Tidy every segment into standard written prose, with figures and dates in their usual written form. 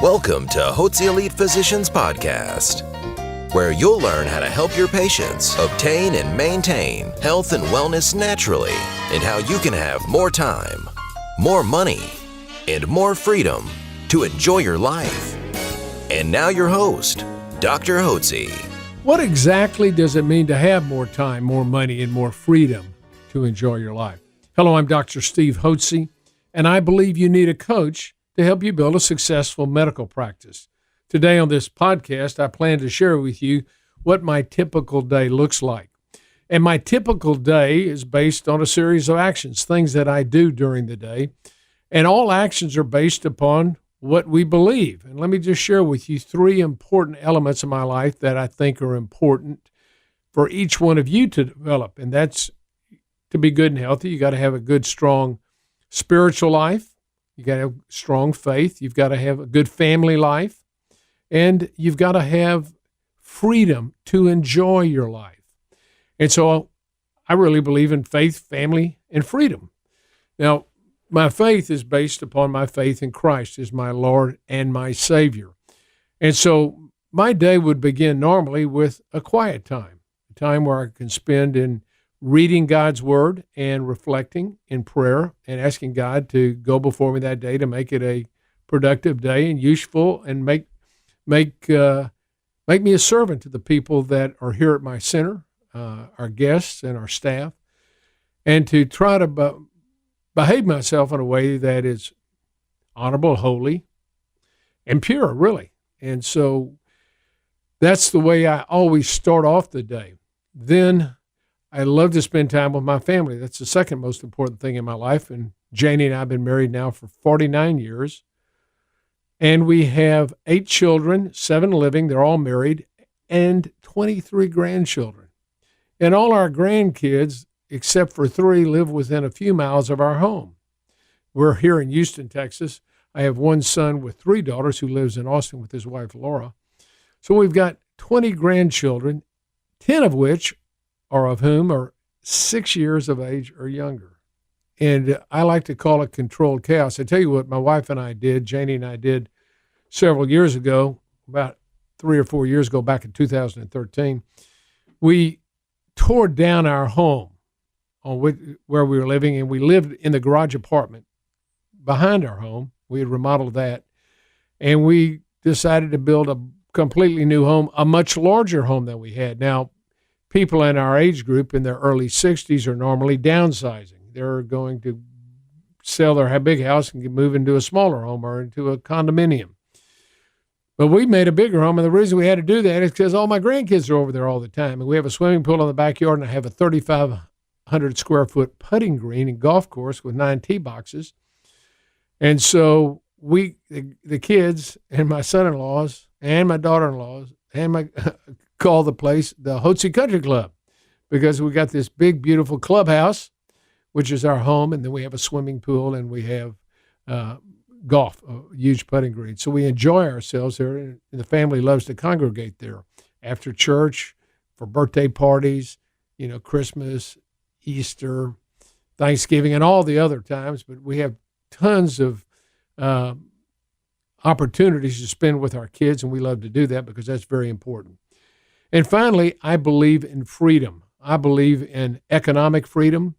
Welcome to Hotze Elite Physicians Podcast, where you'll learn how to help your patients obtain and maintain health and wellness naturally, and how you can have more time, more money, and more freedom to enjoy your life. And now your host, Dr. Hotze. What exactly does it mean to have more time, more money, and more freedom to enjoy your life? Hello, I'm Dr. Steve Hotze, and I believe you need a coach to help you build a successful medical practice. Today on this podcast, I plan to share with you what my typical day looks like. And my typical day is based on a series of actions, things that I do during the day. And all actions are based upon what we believe. And let me just share with you three important elements of my life that I think are important for each one of you to develop. And that's to be good and healthy. You got to have a good, strong spiritual life. You got to have strong faith. You've got to have a good family life. And you've got to have freedom to enjoy your life. And so I really believe in faith, family, and freedom. Now, my faith is based upon my faith in Christ as my Lord and my Savior. And so my day would begin normally with a quiet time, a time where I can spend in reading God's Word and reflecting in prayer and asking God to go before me that day to make it a productive day and useful and make me a servant to the people that are here at my center, our guests and our staff, and to try to behave myself in a way that is honorable, holy, and pure, really. And so that's the way I always start off the day. Then I love to spend time with my family. That's the second most important thing in my life. And Janie and I have been married now for 49 years. And we have 8 children, 7 living, they're all married, and 23 grandchildren. And all our grandkids, except for 3, live within a few miles of our home. We're here in Houston, Texas. I have one son with 3 daughters who lives in Austin with his wife, Laura. So we've got 20 grandchildren, 10 of which of whom are 6 years of age or younger. And I like to call it controlled chaos. I tell you what my wife and I did, Janie and I did several years ago, about 3 or 4 years ago, back in 2013. We tore down our home on where we were living, and we lived in the garage apartment behind our home. We had remodeled that, and we decided to build a completely new home, a much larger home than we had. Now, people in our age group in their early 60s are normally downsizing. They're going to sell their big house and move into a smaller home or into a condominium. But we made a bigger home, and the reason we had to do that is because all my grandkids are over there all the time. And we have a swimming pool in the backyard, and I have a 3,500 square foot putting green and golf course with 9 tee boxes. And so the kids and my son-in-laws and my daughter-in-laws and my call the place the Hotze Country Club, because we got this big, beautiful clubhouse, which is our home, and then we have a swimming pool, and we have golf, a huge putting green. So we enjoy ourselves there, and the family loves to congregate there after church, for birthday parties, Christmas, Easter, Thanksgiving, and all the other times. But we have tons of opportunities to spend with our kids, and we love to do that because that's very important. And finally, I believe in freedom. I believe in economic freedom.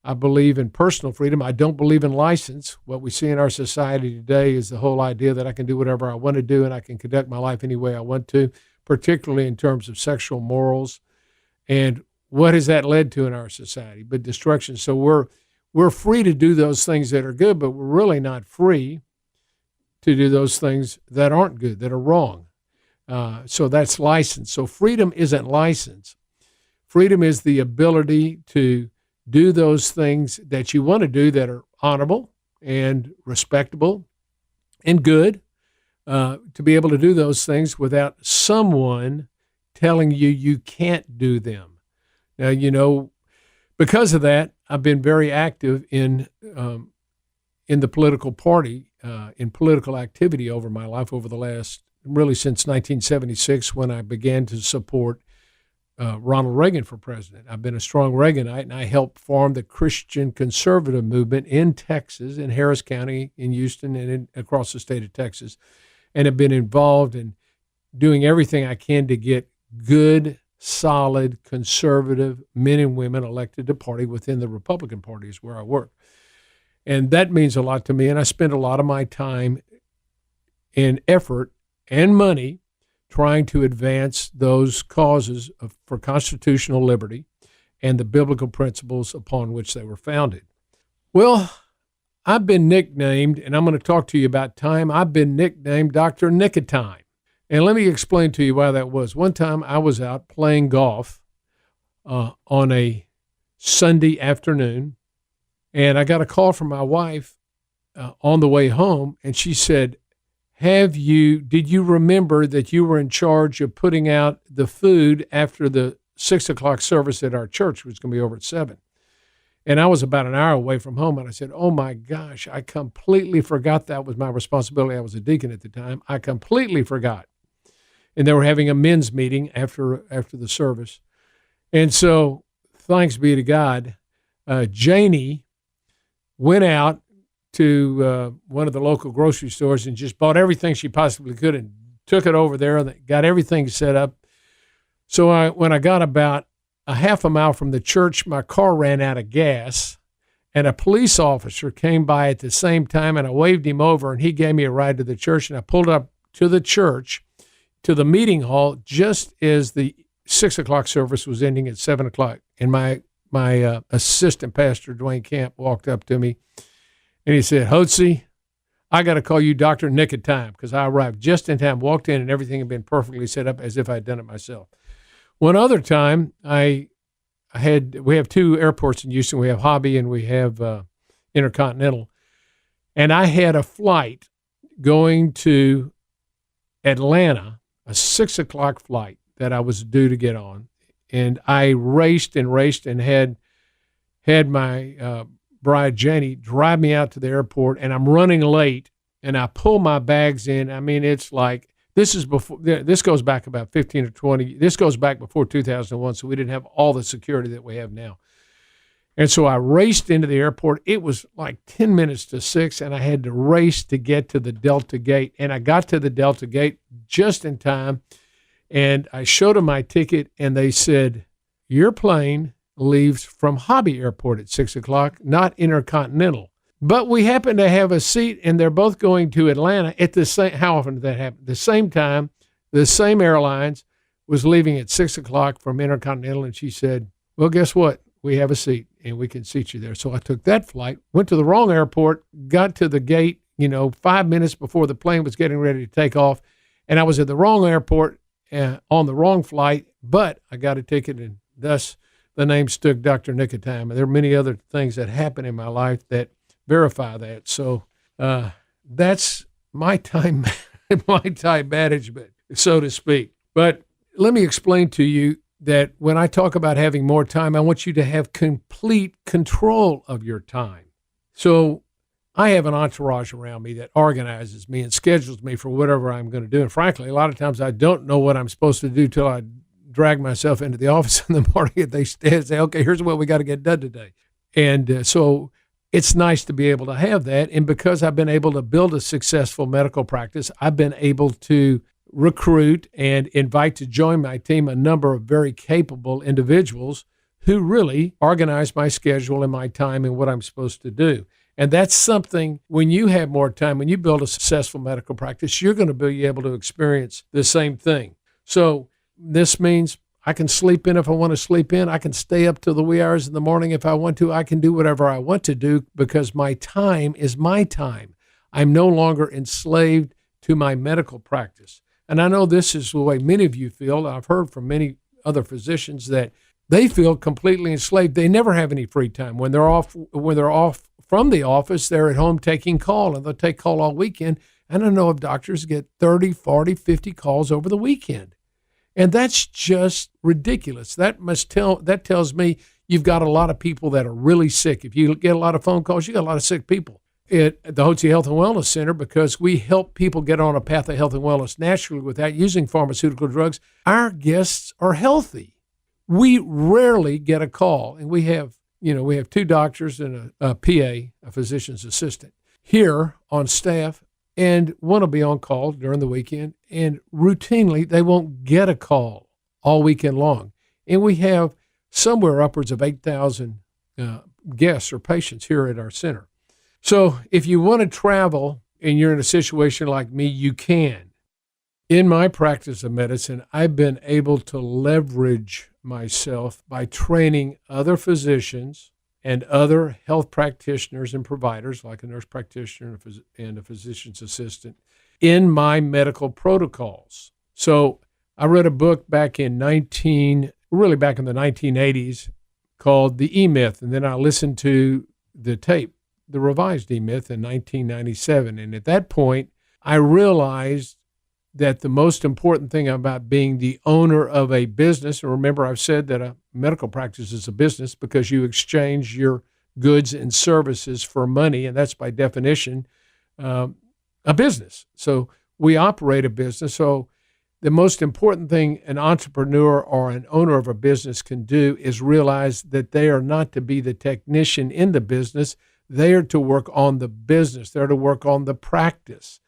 I believe in personal freedom. I don't believe in license. What we see in our society today is the whole idea that I can do whatever I want to do and I can conduct my life any way I want to, particularly in terms of sexual morals. And what has that led to in our society? But destruction. So we're free to do those things that are good, but we're really not free to do those things that aren't good, that are wrong. So that's license. So freedom isn't license. Freedom is the ability to do those things that you want to do that are honorable and respectable and good, to be able to do those things without someone telling you you can't do them. Now, because of that, I've been very active in the political party, in political activity over my life over the last, really since 1976, when I began to support Ronald Reagan for president. I've been a strong Reaganite, and I helped form the Christian conservative movement in Texas, in Harris County, in Houston, and across the state of Texas. and have been involved in doing everything I can to get good, solid, conservative men and women elected to party within the Republican Party is where I work. And that means a lot to me, and I spend a lot of my time and effort and money trying to advance those causes for constitutional liberty and the biblical principles upon which they were founded. Well, I've been nicknamed, and I'm going to talk to you about time, I've been nicknamed Dr. Nick of Time. And let me explain to you why that was. One time I was out playing golf on a Sunday afternoon, and I got a call from my wife on the way home, and she said, did you remember that you were in charge of putting out the food after the 6 o'clock service at our church, which was going to be over at 7? And I was about an hour away from home, and I said, oh my gosh, I completely forgot that was my responsibility. I was a deacon at the time. I completely forgot. And they were having a men's meeting after the service. And so, thanks be to God, Janie went out to one of the local grocery stores and just bought everything she possibly could and took it over there and got everything set up. So when I got about a half a mile from the church, my car ran out of gas, and a police officer came by at the same time, and I waved him over, and he gave me a ride to the church, and I pulled up to the church, to the meeting hall, just as the 6 o'clock service was ending at 7 o'clock. And my assistant pastor, Dwayne Camp, walked up to me, and he said, Hotze, I got to call you Dr. Nick of Time, because I arrived just in time, walked in, and everything had been perfectly set up as if I'd done it myself. One other time, we have two airports in Houston. We have Hobby and we have Intercontinental. And I had a flight going to Atlanta, a 6 o'clock flight that I was due to get on. And I raced and had my bride, Janie, drive me out to the airport, and I'm running late, and I pull my bags in. I mean, it's like, this goes back about 15 or 20. This goes back before 2001, so we didn't have all the security that we have now. And so I raced into the airport. It was like 10 minutes to 6, and I had to race to get to the Delta Gate. And I got to the Delta Gate just in time, and I showed them my ticket, and they said, your plane leaves from Hobby Airport at 6 o'clock, not Intercontinental. But we happen to have a seat, and they're both going to Atlanta at the same. How often did that happen? The same time, the same airlines was leaving at 6 o'clock from Intercontinental, and she said, well, guess what? We have a seat, and we can seat you there. So I took that flight, went to the wrong airport, got to the gate, 5 minutes before the plane was getting ready to take off, and I was at the wrong airport on the wrong flight, but I got a ticket, and thus the name stuck, Dr. Nick of Time. And there are many other things that happen in my life that verify that. So that's my time management, so to speak. But let me explain to you that when I talk about having more time, I want you to have complete control of your time. So I have an entourage around me that organizes me and schedules me for whatever I'm going to do. And frankly, a lot of times I don't know what I'm supposed to do till I drag myself into the office in the morning and they say, okay, here's what we got to get done today. And so it's nice to be able to have that. And because I've been able to build a successful medical practice, I've been able to recruit and invite to join my team a number of very capable individuals who really organize my schedule and my time and what I'm supposed to do. And that's something, when you have more time, when you build a successful medical practice, you're going to be able to experience the same thing. So this means I can sleep in if I want to sleep in. I can stay up till the wee hours in the morning if I want to. I can do whatever I want to do because my time is my time. I'm no longer enslaved to my medical practice. And I know this is the way many of you feel. I've heard from many other physicians that they feel completely enslaved. They never have any free time. When they're off from the office, they're at home taking call, and they'll take call all weekend. And I know of doctors get 30, 40, 50 calls over the weekend. And that's just ridiculous. That tells me you've got a lot of people that are really sick. If you get a lot of phone calls, you got a lot of sick people. At the Hotze Health and Wellness Center, because we help people get on a path of health and wellness naturally without using pharmaceutical drugs, our guests are healthy. We rarely get a call, and we have 2 doctors and a PA, a physician's assistant, here on staff and one will be on call during the weekend, and routinely they won't get a call all weekend long. And we have somewhere upwards of 8,000 guests or patients here at our center. So if you want to travel and you're in a situation like me, you can. In my practice of medicine, I've been able to leverage myself by training other physicians and other health practitioners and providers, like a nurse practitioner and a physician's assistant, in my medical protocols. So I read a book back in the 1980s called The E-Myth, and then I listened to the tape, the revised E-Myth in 1997. And at that point, I realized that the most important thing about being the owner of a business, and remember I've said that a medical practice is a business because you exchange your goods and services for money, and that's by definition a business. So we operate a business. So the most important thing an entrepreneur or an owner of a business can do is realize that they are not to be the technician in the business. They are to work on the business. They're to work on the practice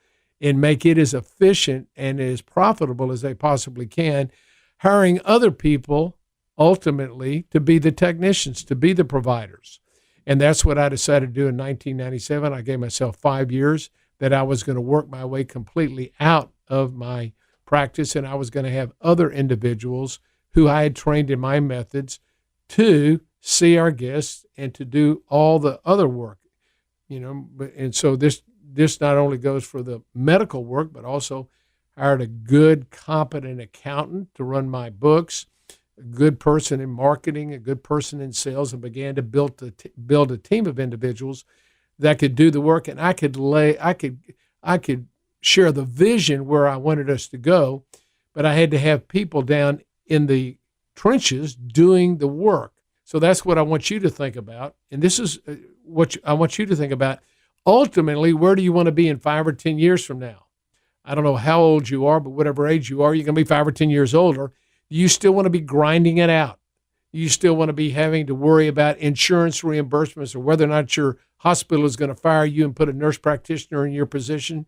and make it as efficient and as profitable as they possibly can, hiring other people ultimately to be the technicians, to be the providers. And that's what I decided to do in 1997. I gave myself 5 years that I was going to work my way completely out of my practice, and I was going to have other individuals who I had trained in my methods to see our guests and to do all the other work, and so this not only goes for the medical work, but also hired a good, competent accountant to run my books, a good person in marketing, a good person in sales, and began to build a team of individuals that could do the work, and I could share the vision where I wanted us to go, but I had to have people down in the trenches doing the work. So that's what I want you to think about, and this is what I want you to think about. Ultimately, where do you want to be in 5 or 10 years from now? I don't know how old you are, but whatever age you are, you're going to be 5 or 10 years older. Do you still want to be grinding it out? Do you still want to be having to worry about insurance reimbursements or whether or not your hospital is going to fire you and put a nurse practitioner in your position,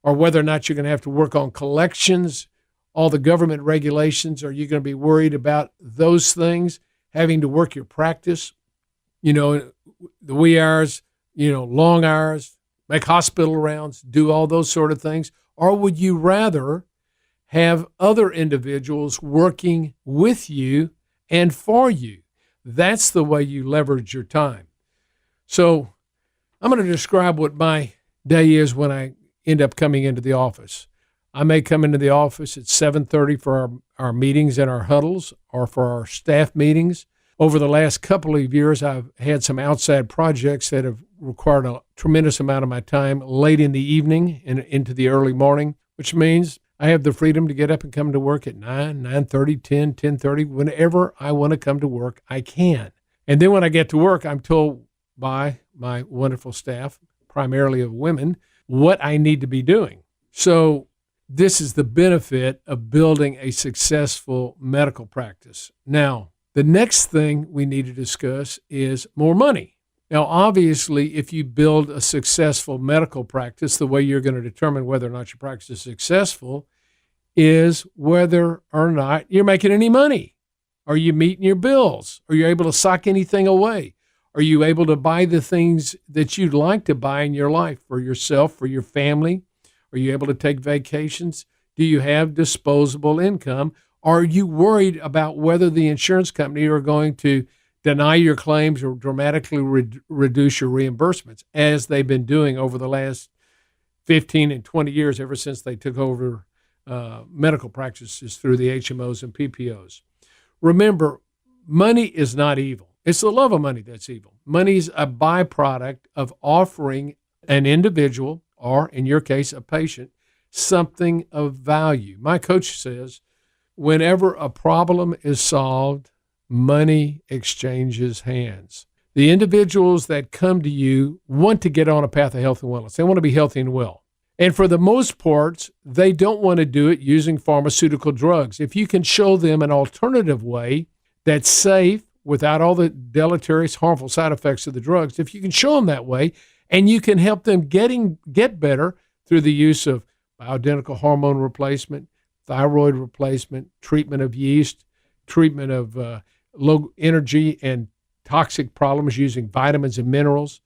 or whether or not you're going to have to work on collections, all the government regulations? Are you going to be worried about those things, having to work your practice, the wee hours, long hours, make hospital rounds, do all those sort of things? Or would you rather have other individuals working with you and for you? That's the way you leverage your time. So I'm going to describe what my day is when I end up coming into the office. I may come into the office at 7:30 for our meetings and our huddles or for our staff meetings. Over the last couple of years, I've had some outside projects that have required a tremendous amount of my time late in the evening and into the early morning, which means I have the freedom to get up and come to work at 9, 9:30, 10, 10:30. Whenever I want to come to work, I can. And then when I get to work, I'm told by my wonderful staff, primarily of women, what I need to be doing. So this is the benefit of building a successful medical practice. Now, the next thing we need to discuss is more money. Now, obviously, if you build a successful medical practice, the way you're going to determine whether or not your practice is successful is whether or not you're making any money. Are you meeting your bills? Are you able to sock anything away? Are you able to buy the things that you'd like to buy in your life for yourself, for your family? Are you able to take vacations? Do you have disposable income? Are you worried about whether the insurance company are going to deny your claims or dramatically reduce your reimbursements, as they've been doing over the last 15 and 20 years, ever since they took over medical practices through the HMOs and PPOs? Remember, money is not evil. It's the love of money that's evil. Money's a byproduct of offering an individual, or in your case, a patient, something of value. My coach says, whenever a problem is solved, money exchanges hands. The individuals that come to you want to get on a path of health and wellness. They want to be healthy and well. And for the most part, they don't want to do it using pharmaceutical drugs. If you can show them an alternative way that's safe, without all the deleterious, harmful side effects of the drugs, if you can show them that way and you can help them get better through the use of bioidentical hormone replacement, thyroid replacement, treatment of yeast, treatment of low energy and toxic problems using vitamins and minerals.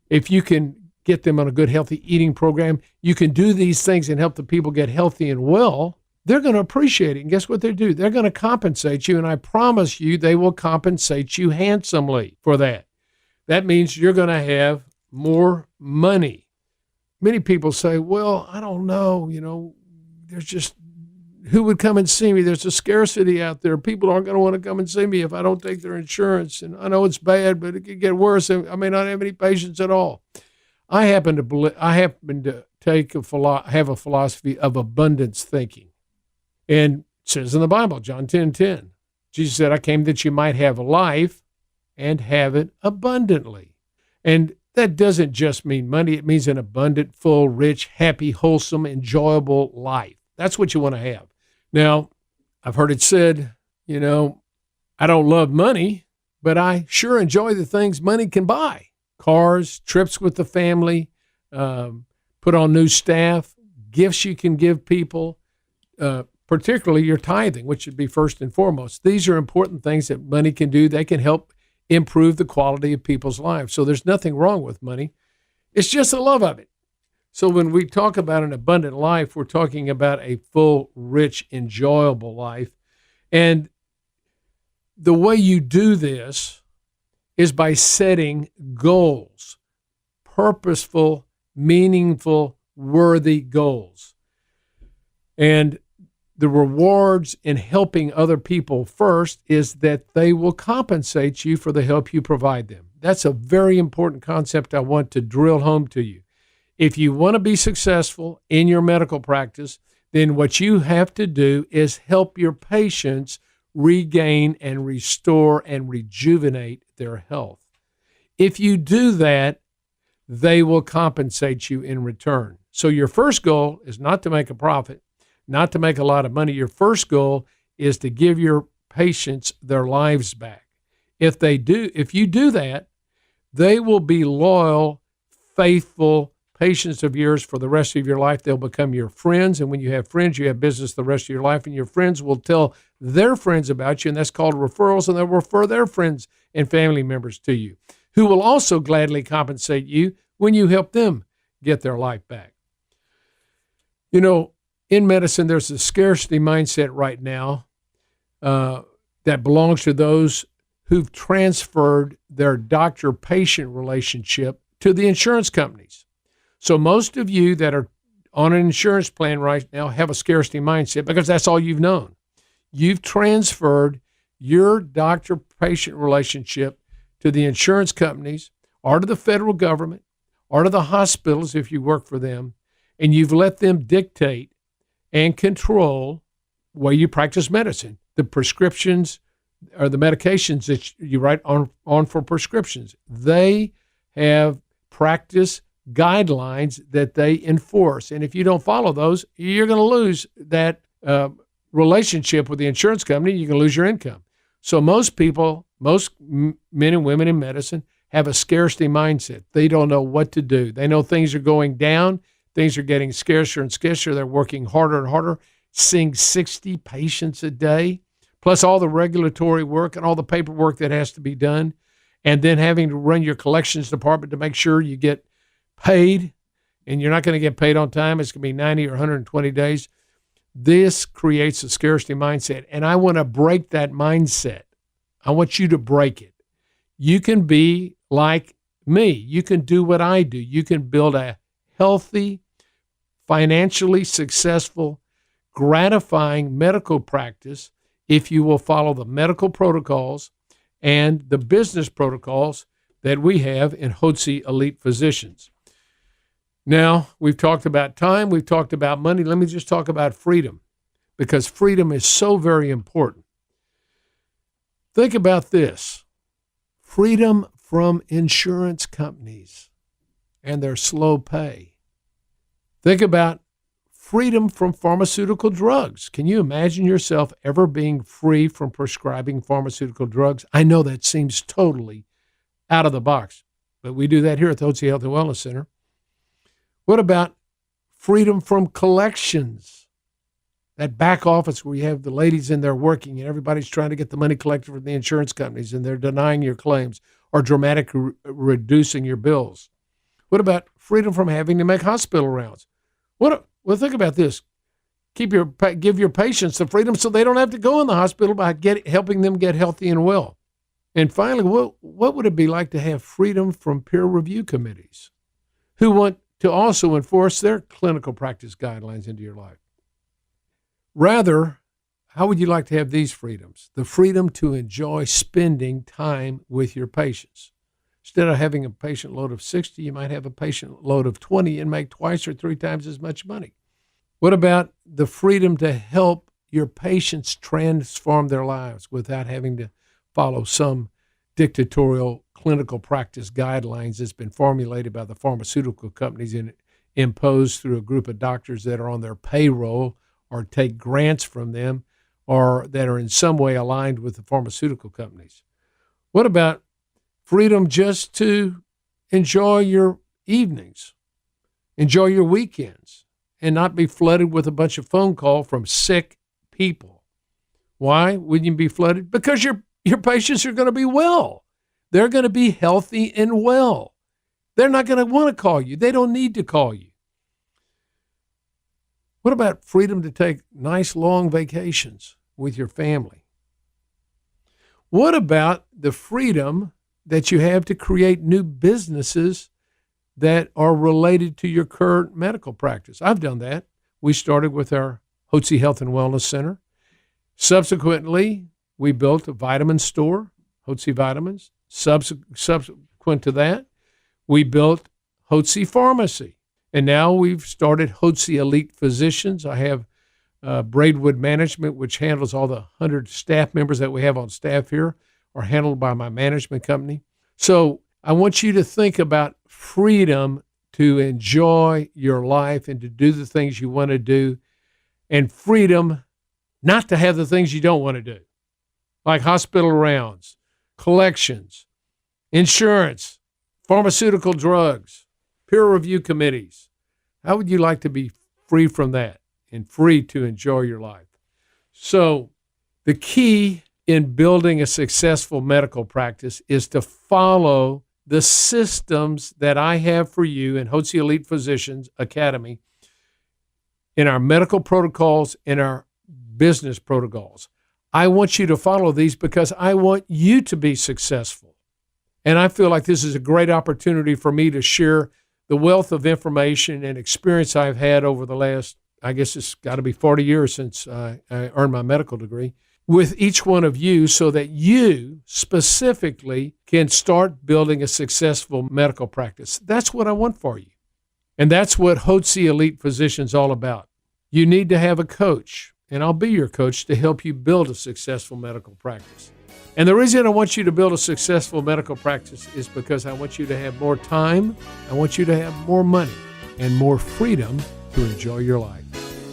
If you can get them on a good, healthy eating program, you can do these things and help the people get healthy and well. They're going to appreciate it. And guess what they do? They're going to compensate you. And I promise you, they will compensate you handsomely for that. That means you're going to have more money. Many people say, well, I don't know, there's just, who would come and see me? There's a scarcity out there. People aren't going to want to come and see me if I don't take their insurance. And I know it's bad, but it could get worse. I may not have any patients at all. I happen to have a philosophy of abundance thinking. And it says in the Bible, John 10:10, Jesus said, I came that you might have life and have it abundantly. And that doesn't just mean money. It means an abundant, full, rich, happy, wholesome, enjoyable life. That's what you want to have. Now, I've heard it said, I don't love money, but I sure enjoy the things money can buy. Cars, trips with the family, put on new staff, gifts you can give people, particularly your tithing, which should be first and foremost. These are important things that money can do. They can help improve the quality of people's lives. So there's nothing wrong with money. It's just the love of it. So when we talk about an abundant life, we're talking about a full, rich, enjoyable life. And the way you do this is by setting goals, purposeful, meaningful, worthy goals. And the rewards in helping other people first is that they will compensate you for the help you provide them. That's a very important concept I want to drill home to you. If you want to be successful in your medical practice, then what you have to do is help your patients regain and restore and rejuvenate their health. If you do that, they will compensate you in return. So your first goal is not to make a profit, not to make a lot of money. Your first goal is to give your patients their lives back. If you do that, they will be loyal, faithful patients of yours for the rest of your life. They'll become your friends. And when you have friends, you have business the rest of your life. And your friends will tell their friends about you. And that's called referrals. And they'll refer their friends and family members to you, who will also gladly compensate you when you help them get their life back. In medicine, there's a scarcity mindset right now that belongs to those who've transferred their doctor-patient relationship to the insurance companies. So most of you that are on an insurance plan right now have a scarcity mindset because that's all you've known. You've transferred your doctor-patient relationship to the insurance companies or to the federal government or to the hospitals if you work for them, and you've let them dictate and control the way you practice medicine, the prescriptions or the medications that you write on for prescriptions. They have practice guidelines that they enforce. And if you don't follow those, you're going to lose that relationship with the insurance company. You can lose your income. So most men and women in medicine have a scarcity mindset. They don't know what to do. They know things are going down. Things are getting scarcer and scarcer. They're working harder and harder, seeing 60 patients a day, plus all the regulatory work and all the paperwork that has to be done, and then having to run your collections department to make sure you get paid, and you're not going to get paid on time. It's going to be 90 or 120 days. This creates a scarcity mindset, and I want to break that mindset. I want you to break it. You can be like me. You can do what I do. You can build a healthy, financially successful, gratifying medical practice if you will follow the medical protocols and the business protocols that we have in Hotze Elite Physicians. Now, we've talked about time, we've talked about money. Let me just talk about freedom, because freedom is so very important. Think about this. Freedom from insurance companies and their slow pay. Think about freedom from pharmaceutical drugs. Can you imagine yourself ever being free from prescribing pharmaceutical drugs? I know that seems totally out of the box, but we do that here at the Hotze Health and Wellness Center. What about freedom from collections. That back office where you have the ladies in there working and everybody's trying to get the money collected from the insurance companies and they're denying your claims or dramatically reducing your bills. What about freedom from having to make hospital rounds? Well, think about this. Give your patients the freedom so they don't have to go in the hospital by helping them get healthy and well. And finally, what would it be like to have freedom from peer review committees who want to also enforce their clinical practice guidelines into your life? Rather, how would you like to have these freedoms? The freedom to enjoy spending time with your patients. Instead of having a patient load of 60, you might have a patient load of 20 and make twice or three times as much money. What about the freedom to help your patients transform their lives without having to follow some dictatorial clinical practice guidelines that's been formulated by the pharmaceutical companies and imposed through a group of doctors that are on their payroll or take grants from them or that are in some way aligned with the pharmaceutical companies? What about freedom just to enjoy your evenings, enjoy your weekends, and not be flooded with a bunch of phone calls from sick people? Why wouldn't you be flooded? Because your patients are going to be well. They're going to be healthy and well. They're not going to want to call you. They don't need to call you. What about freedom to take nice long vacations with your family? What about the freedom that you have to create new businesses that are related to your current medical practice? I've done that. We started with our Hotze Health and Wellness Center. Subsequently, we built a vitamin store, Hotze Vitamins. Subsequent to that, we built Hotze Pharmacy. And now we've started Hotze Elite Physicians. I have Braidwood Management, which handles all the 100 staff members that we have on staff here, are handled by my management company. So I want you to think about freedom to enjoy your life and to do the things you want to do, and freedom not to have the things you don't want to do, like hospital rounds, collections, insurance, pharmaceutical drugs, peer review committees. How would you like to be free from that and free to enjoy your life? So the key in building a successful medical practice is to follow the systems that I have for you in Hotze Elite Physicians Academy, in our medical protocols, in our business protocols. I want you to follow these because I want you to be successful. And I feel like this is a great opportunity for me to share the wealth of information and experience I've had over the last, I guess it's got to be 40 years since I earned my medical degree, with each one of you so that you specifically can start building a successful medical practice. That's what I want for you. And that's what Hotze Elite Physicians is all about. You need to have a coach, and I'll be your coach to help you build a successful medical practice. And the reason I want you to build a successful medical practice is because I want you to have more time, I want you to have more money, and more freedom to enjoy your life.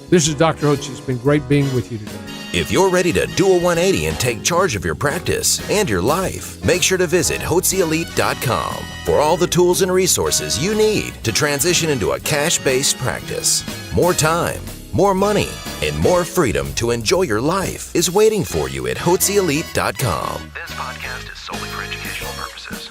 This is Dr. Hotze. It's been great being with you today. If you're ready to do a 180 and take charge of your practice and your life, make sure to visit HotzeElite.com for all the tools and resources you need to transition into a cash-based practice. More time, more money, and more freedom to enjoy your life is waiting for you at HotzeElite.com. This podcast is solely for educational purposes.